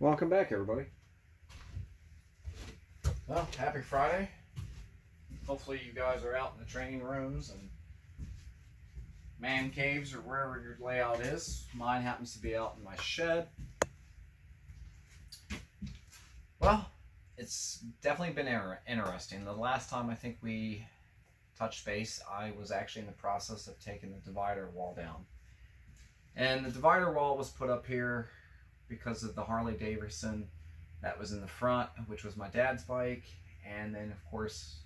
Welcome back, everybody. Well, happy Friday. Hopefully you guys are out in the training rooms and man caves or wherever your layout is. Mine happens to be out in my shed. Well, it's definitely been interesting. The last time I think we touched base, I was actually in the process of taking the divider wall down. And the divider wall was put up here because of the Harley Davidson that was in the front, which was my dad's bike. And then, of course,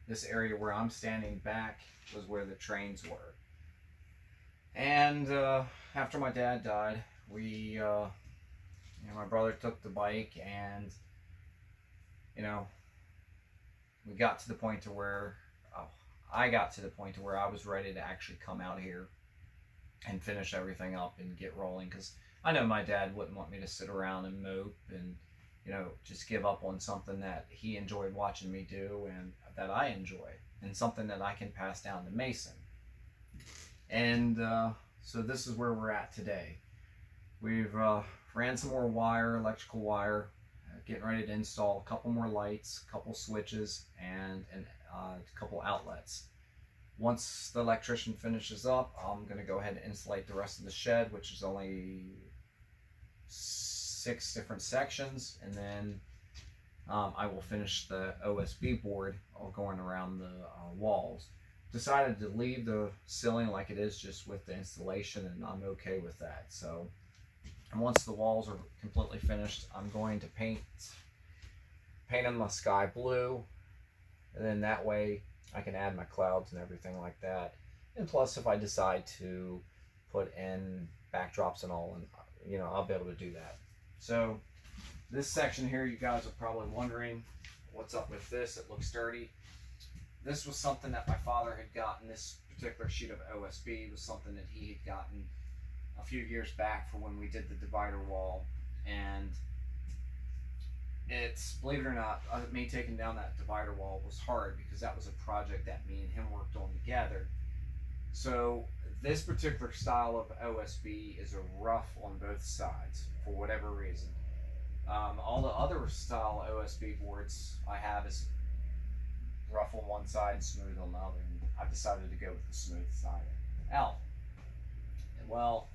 this area where I'm standing back was where the trains were. And after my dad died, my brother took the bike, and we got to the point to where I got to the point to where I was ready to actually come out here and finish everything up and get rolling, because I know my dad wouldn't want me to sit around and mope and just give up on something that he enjoyed watching me do and that I enjoy, and something that I can pass down to Mason. And so this is where we're at today. We've ran some more wire, electrical wire, getting ready to install a couple more lights, a couple switches, and a couple outlets. Once the electrician finishes up, I'm going to go ahead and insulate the rest of the shed, which is only 6 different sections, and then I will finish the OSB board all going around the walls. Decided to leave the ceiling like it is, just with the installation, and I'm okay with that. So once the walls are completely finished, I'm going to paint them my sky blue, and then that way I can add my clouds and everything like that. And plus, if I decide to put in backdrops and all, and I'll be able to do that. So this section here, you guys are probably wondering what's up with this. It looks dirty. This was something that my father had gotten. This particular sheet of OSB was something that he had gotten a few years back for when we did the divider wall. And it's, believe it or not, me taking down that divider wall was hard, because that was a project that me and him worked on together. So this particular style of OSB is a rough on both sides for whatever reason. All the other style OSB boards I have is rough on one side and smooth on the other, and I've decided to go with the smooth side out. Well,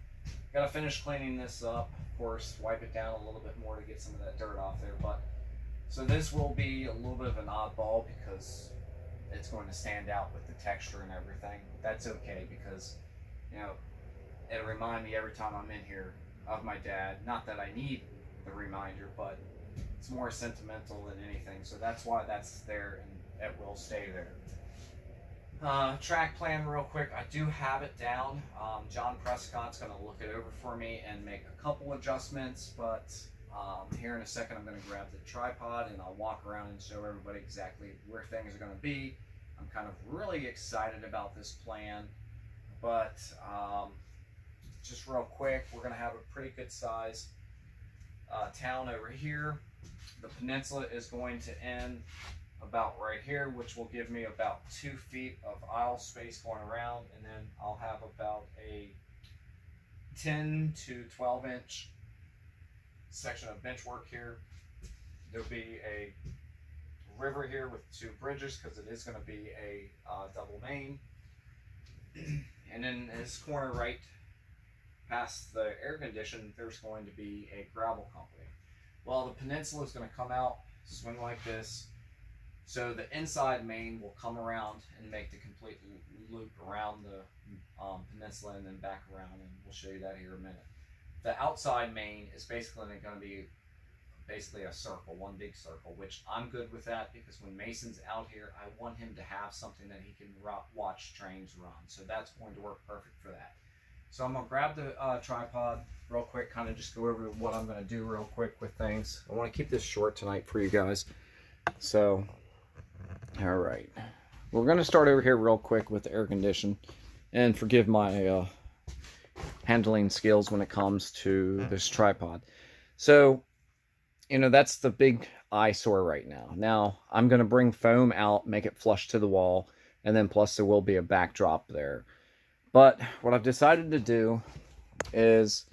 gotta finish cleaning this up, of course, wipe it down a little bit more to get some of that dirt off there. But so this will be a little bit of an oddball, because it's going to stand out with the texture and everything. But that's okay, because it'll remind me every time I'm in here of my dad. Not that I need the reminder, but it's more sentimental than anything. So that's why that's there, and it will stay there. Track plan real quick. I do have it down. John Prescott's going to look it over for me and make a couple adjustments, but here in a second I'm going to grab the tripod and I'll walk around and show everybody exactly where things are going to be. I'm kind of really excited about this plan, but just real quick, we're going to have a pretty good size town over here. The peninsula is going to end about right here, which will give me about 2 feet of aisle space going around, and then I'll have about a 10 to 12 inch section of bench work here. There'll be a river here with 2 bridges, because it is going to be a double main. And in this corner right past the air condition, there's going to be a gravel company. Well, the peninsula is going to come out, swing like this. So the inside main will come around and make the complete loop around the peninsula and then back around, and we'll show you that here in a minute. The outside main is basically going to be a circle, one big circle, which I'm good with that, because when Mason's out here, I want him to have something that he can watch trains run. So that's going to work perfect for that. So I'm going to grab the tripod real quick, kind of just go over what I'm going to do real quick with things. I want to keep this short tonight for you guys. So, all right. We're going to start over here real quick with the air condition. And forgive my handling skills when it comes to this tripod. So, that's the big eyesore right now. Now, I'm going to bring foam out, make it flush to the wall, and then plus there will be a backdrop there. But what I've decided to do is,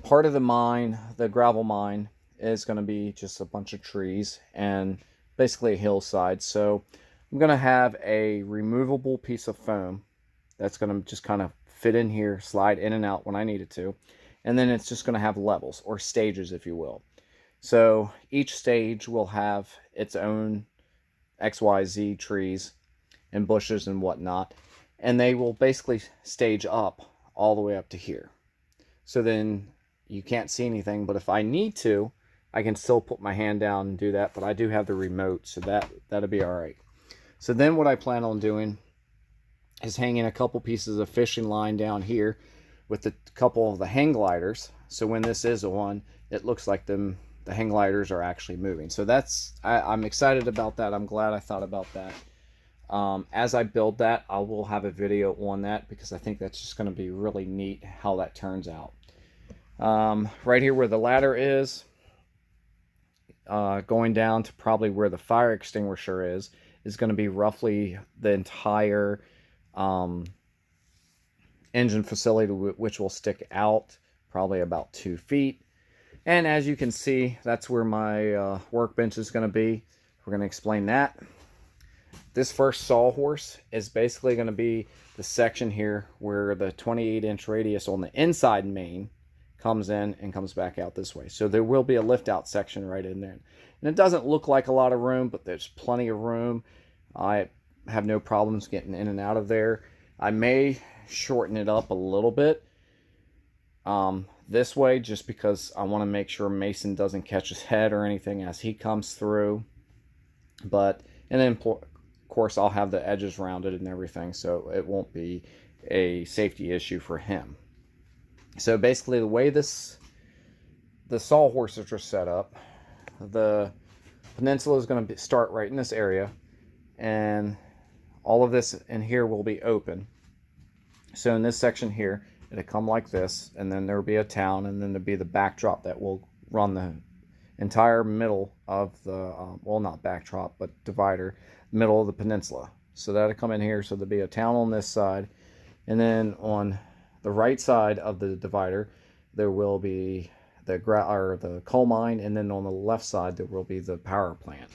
part of the mine, the gravel mine, is going to be just a bunch of trees and basically a hillside. So I'm going to have a removable piece of foam that's going to just kind of fit in here, slide in and out when I need it to. And then it's just going to have levels, or stages, if you will. So each stage will have its own XYZ trees and bushes and whatnot. And they will basically stage up all the way up to here. So then you can't see anything, but if I need to, I can still put my hand down and do that, but I do have the remote, so that'll be all right. So then what I plan on doing is hanging a couple pieces of fishing line down here with a couple of the hang gliders. So when this is on, it looks like the hang gliders are actually moving. So I'm excited about that. I'm glad I thought about that. As I build that, I will have a video on that, because I think that's just going to be really neat how that turns out. Right here where the ladder is, going down to probably where the fire extinguisher is going to be roughly the entire engine facility, which will stick out probably about 2 feet. And as you can see, that's where my workbench is going to be. We're going to explain that. This first sawhorse is basically going to be the section here where the 28-inch radius on the inside main comes in and comes back out this way. So there will be a lift out section right in there. And it doesn't look like a lot of room, but there's plenty of room. I have no problems getting in and out of there. I may shorten it up a little bit this way, just because I want to make sure Mason doesn't catch his head or anything as he comes through. And then of course I'll have the edges rounded and everything, so it won't be a safety issue for him. So basically the way the sawhorses are set up, the peninsula is going to start right in this area, and all of this in here will be open. So in this section here, it'll come like this, and then there'll be a town, and then there'll be the backdrop that will run the entire middle of the, well, not backdrop, but divider, middle of the peninsula. So that'll come in here, so there'll be a town on this side, and then on the right side of the divider, there will be the coal mine, and then on the left side, there will be the power plant.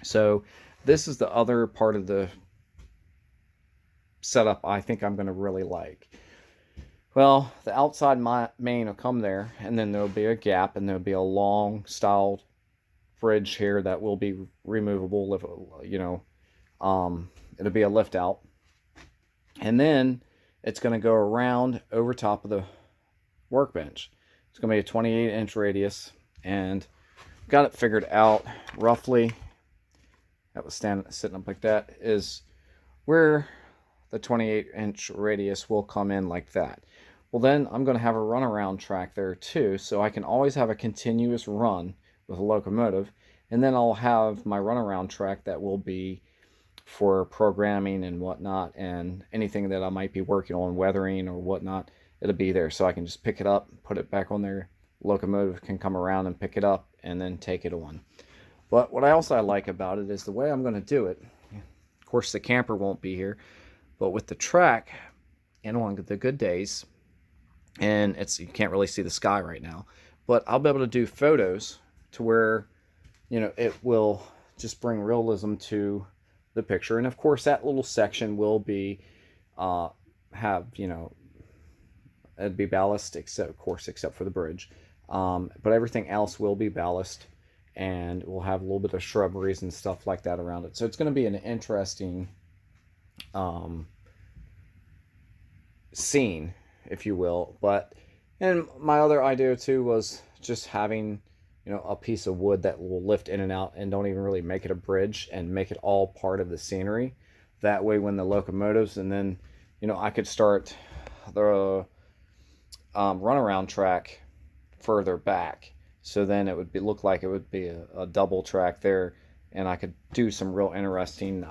So this is the other part of the setup I think I'm going to really like. Well, the outside main will come there, and then there'll be a gap, and there'll be a long style bridge here that will be removable, you know, it'll be a lift out. And then it's going to go around over top of the workbench. It's going to be a 28-inch radius, and got it figured out roughly. That was sitting up like that, is where the 28-inch radius will come in like that. Well, then I'm going to have a runaround track there too, so I can always have a continuous run with a locomotive, and then I'll have my runaround track that will be for programming and whatnot, and anything that I might be working on, weathering or whatnot, it'll be there, so I can just pick it up, put it back on there. Locomotive can come around and pick it up and then take it on. But what I also like about it is the way I'm going to do it. Of course, the camper won't be here, but with the track, and on the good days, and you can't really see the sky right now, but I'll be able to do photos to where, you know, it will just bring realism to the picture. And of course, that little section will be have, you know, it'd be ballast, except for the bridge, but everything else will be ballast, and we'll have a little bit of shrubberies and stuff like that around it. So it's going to be an interesting scene, if you will. And my other idea too was just having, you know, a piece of wood that will lift in and out, and don't even really make it a bridge, and make it all part of the scenery. That way when the locomotives, and then, you know, I could start the runaround track further back, so then it would look like it would be a double track there, and I could do some real interesting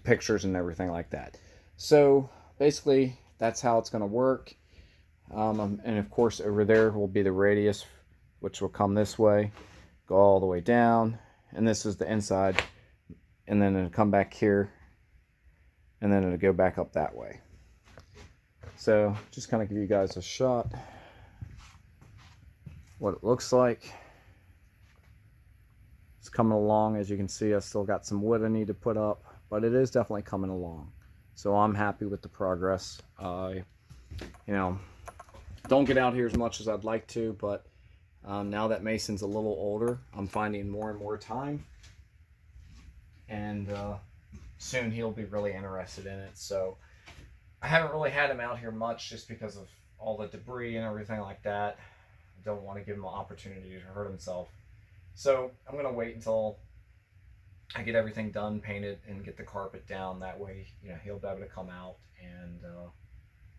pictures and everything like that. So basically that's how it's going to work. And of course over there will be the radius, which will come this way, go all the way down, and this is the inside, and then it'll come back here, and then it'll go back up that way. So just kind of give you guys a shot. what it looks like. It's coming along. As you can see, I still got some wood I need to put up, but it is definitely coming along. So I'm happy with the progress. You know, don't get out here as much as I'd like to, but now that Mason's a little older, I'm finding more and more time, and soon he'll be really interested in it. So I haven't really had him out here much just because of all the debris and everything like that. I don't want to give him an opportunity to hurt himself. So I'm going to wait until I get everything done, painted, and get the carpet down. That way, you know, he'll be able to come out and,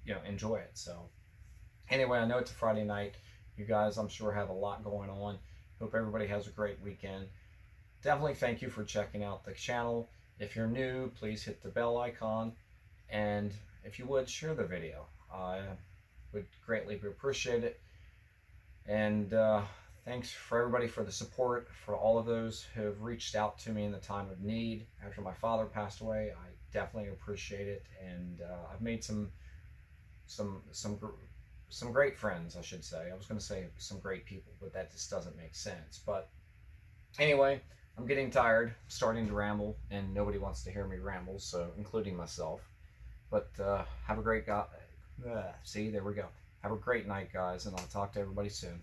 you know, enjoy it. So anyway, I know it's a Friday night. You guys, I'm sure, have a lot going on. Hope everybody has a great weekend. Definitely thank you for checking out the channel. If you're new, please hit the bell icon. And if you would, share the video. I would greatly appreciate it. And thanks for everybody for the support, for all of those who have reached out to me in the time of need after my father passed away. I definitely appreciate it, and I've made some great friends, I should say. I was going to say some great people, but that just doesn't make sense. But anyway, I'm getting tired, starting to ramble, and nobody wants to hear me ramble, so including myself. But have a great see, there we go. Have a great night, guys, and I'll talk to everybody soon.